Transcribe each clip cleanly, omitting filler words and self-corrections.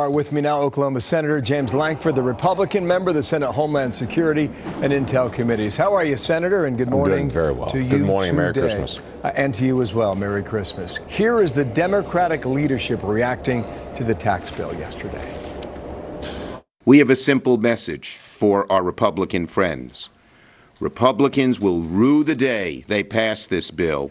With me now, Oklahoma Senator James Lankford, the Republican member of the Senate Homeland Security and Intel Committees. How are you, Senator? And good morning. I'm doing very well. To you good morning, today. Merry Christmas. And to you as well, Merry Christmas. Here is the Democratic leadership reacting to the tax bill yesterday. We have a simple message for our Republican friends. Republicans will rue the day they pass this bill,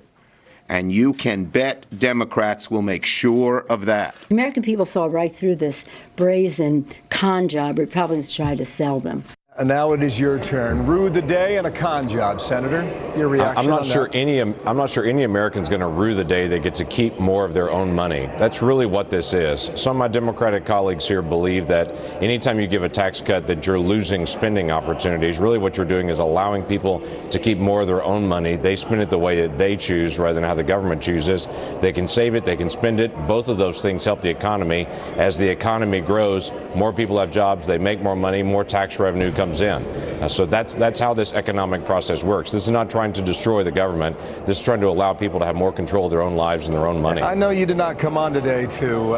and you can bet Democrats will make sure of that. American people saw right through this brazen con job Republicans tried to sell them. And now it is your turn. Rue the day and a con job, Senator. Your reaction? I'm not sure any American's going to rue the day they get to keep more of their own money. That's really what this is. Some of my Democratic colleagues here believe that anytime you give a tax cut that you're losing spending opportunities. Really what you're doing is allowing people to keep more of their own money. They spend it the way that they choose rather than how the government chooses. They can save it, they can spend it. Both of those things help the economy. As the economy grows, more people have jobs, they make more money, more tax revenue comes in. So that's how this economic process works. This is not trying to destroy the government. This is trying to allow people to have more control of their own lives and their own money. I know you did not come on today to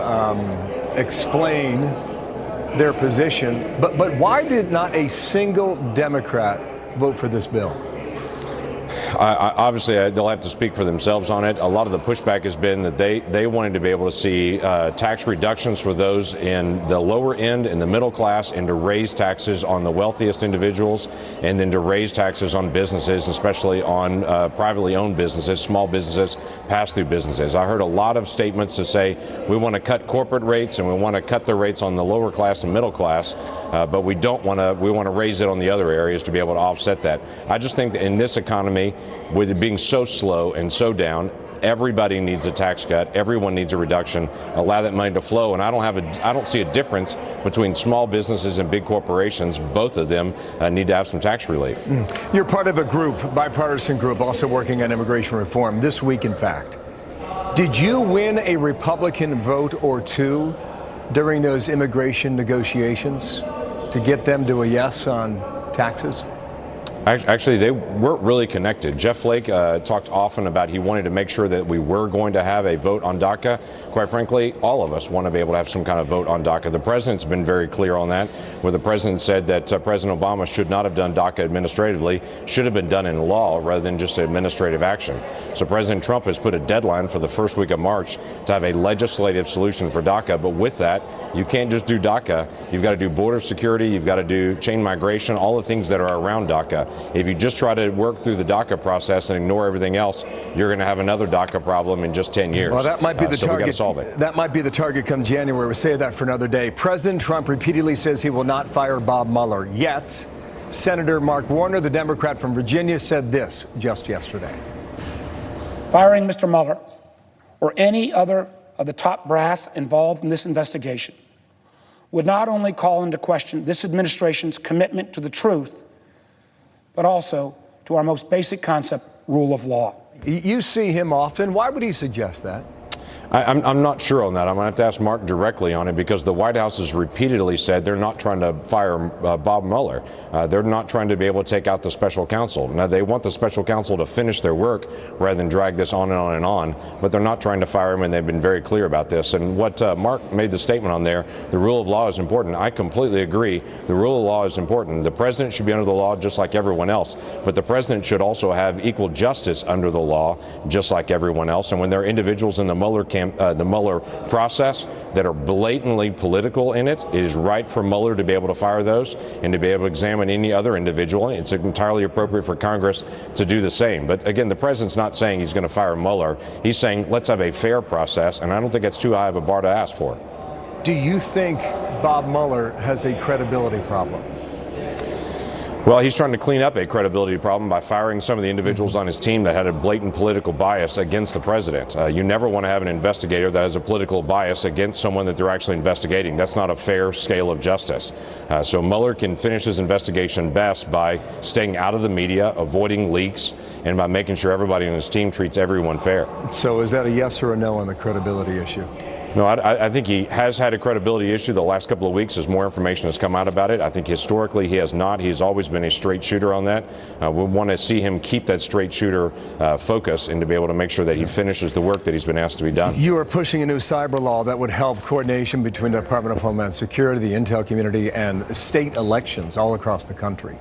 explain their position, but why did not a single Democrat vote for this bill? Obviously, they'll have to speak for themselves on it. A lot of the pushback has been that they wanted to be able to see tax reductions for those in the lower end, in the middle class, and to raise taxes on the wealthiest individuals, and then to raise taxes on businesses, especially on privately owned businesses, small businesses, pass-through businesses. I heard a lot of statements to say we want to cut corporate rates and we want to cut the rates on the lower class and middle class, but we want to raise it on the other areas to be able to offset that. I just think that in this economy, with it being so slow and so down, everybody needs a tax cut. Everyone needs a reduction. Allow that money to flow. And I don't see a difference between small businesses and big corporations. Both of them need to have some tax relief. You're part of a group, bipartisan group, also working on immigration reform this week, in fact. Did you win a Republican vote or two during those immigration negotiations to get them to a yes on taxes? Actually, they weren't really connected. Jeff Flake talked often about he wanted to make sure that we were going to have a vote on DACA. Quite frankly, all of us want to be able to have some kind of vote on DACA. The president's been very clear on that, where the president said that President Obama should not have done DACA administratively, should have been done in law rather than just administrative action. So President Trump has put a deadline for the first week of March to have a legislative solution for DACA. But with that, you can't just do DACA. You've got to do border security, you've got to do chain migration, all the things that are around DACA. If you just try to work through the DACA process and ignore everything else, you're going to have another DACA problem in just 10 years. Well, that might be the so target. We got to solve it. That might be the target come January. We'll save that for another day. President Trump repeatedly says he will not fire Bob Mueller. Yet, Senator Mark Warner, the Democrat from Virginia, said this just yesterday. Firing Mr. Mueller or any other of the top brass involved in this investigation would not only call into question this administration's commitment to the truth, but also to our most basic concept, rule of law. You see him often. Why would he suggest that? I'm not sure on that. I'm going to have to ask Mark directly on it, because the White House has repeatedly said they're not trying to fire Bob Mueller. They're not trying to be able to take out the special counsel. Now, they want the special counsel to finish their work rather than drag this on and on and on, but they're not trying to fire him, and they've been very clear about this. And what Mark made the statement on there, the rule of law is important. I completely agree. The rule of law is important. The president should be under the law just like everyone else, but the president should also have equal justice under the law just like everyone else. And when there are individuals in the Mueller process that are blatantly political in it, it is right for Mueller to be able to fire those and to be able to examine any other individual. It's entirely appropriate for Congress to do the same. But again, the president's not saying he's going to fire Mueller. He's saying let's have a fair process, and I don't think that's too high of a bar to ask for. Do you think Bob Mueller has a credibility problem? Well, he's trying to clean up a credibility problem by firing some of the individuals on his team that had a blatant political bias against the president. You never want to have an investigator that has a political bias against someone that they're actually investigating. That's not a fair scale of justice. So Mueller can finish his investigation best by staying out of the media, avoiding leaks, and by making sure everybody on his team treats everyone fair. So is that a yes or a no on the credibility issue? No, I think he has had a credibility issue the last couple of weeks as more information has come out about it. I think historically he has not. He's always been a straight shooter on that. We want to see him keep that straight shooter focus and to be able to make sure that he finishes the work that he's been asked to be done. You are pushing a new cyber law that would help coordination between the Department of Homeland Security, the intel community, and state elections all across the country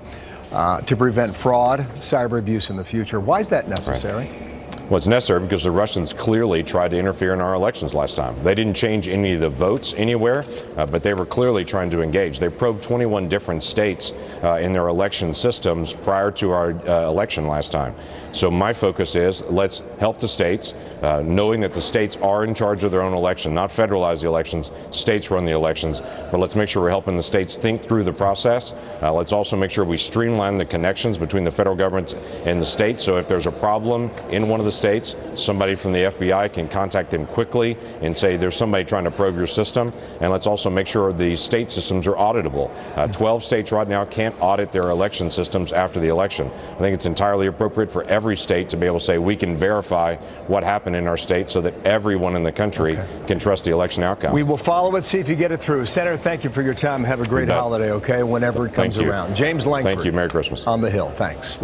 to prevent fraud, cyber abuse in the future. Why is that necessary? Right. Well, it's necessary because the Russians clearly tried to interfere in our elections last time. They didn't change any of the votes anywhere, but they were clearly trying to engage. They probed 21 different states in their election systems prior to our election last time. So my focus is let's help the states, knowing that the states are in charge of their own election, not federalize the elections. States run the elections, but let's make sure we're helping the states think through the process. Let's also make sure we streamline the connections between the federal government and the states. So if there's a problem in one of the states, somebody from the FBI can contact them quickly and say there's somebody trying to probe your system. And let's also make sure the state systems are auditable. 12 states right now can't audit their election systems after the election. I think it's entirely appropriate for every state to be able to say we can verify what happened in our state so that everyone in the country can trust the election outcome. We will follow it, see if you get it through. Senator, thank you for your time. Have a great holiday, okay, whenever it comes around. James Lankford. Thank you. Merry Christmas. On the Hill. Thanks.